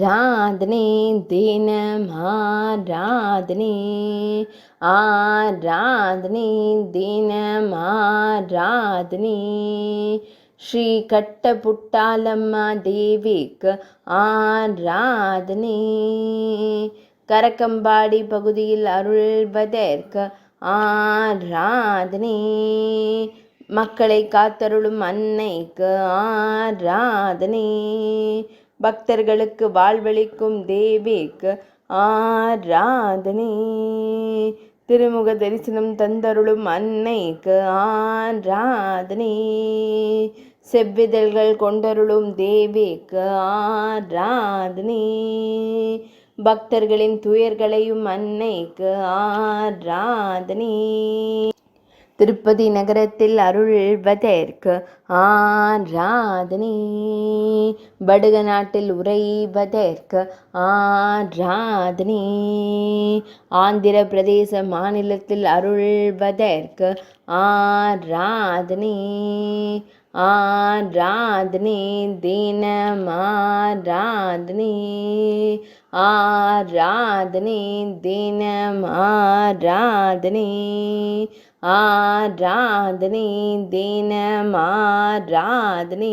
ஆராதனை தினம் ஆராதனை, ஆராதனை தினம் ஆராதனை. ஸ்ரீ கட்டபுட்டாலம்மா தேவிக்கு ஆராதனை. கரக்கம்பாடி பகுதியில் அருள்வதற்கு ஆராதனை. மக்களை காத்தருளும் அன்னைக்கு ஆராதனை. பக்தர்களுக்கு வாழ்வளிக்கும் தேவிக்கு ஆராதனை. திருமுக தரிசனம் தந்தருளும் அன்னைக்கு ஆராதனை. செவ்விதழ்கள் கொண்டருளும் தேவிக்கு ஆராதனை. பக்தர்களின் துயர்களையும் அன்னைக்கு ஆராதனை. திருப்பதி நகரத்தில் அருள்வதற்கு ஆராதனை. படுக நாட்டில் உறைவதற்கு ஆராதனை. ஆந்திர பிரதேச மாநிலத்தில் அருள்வதற்கு ஆராதனை. ஆராதனை தினம் ஆராதனை. ஆராதனை தினம் ஆராதனை. ஆராதனை தினம் ஆராதனை.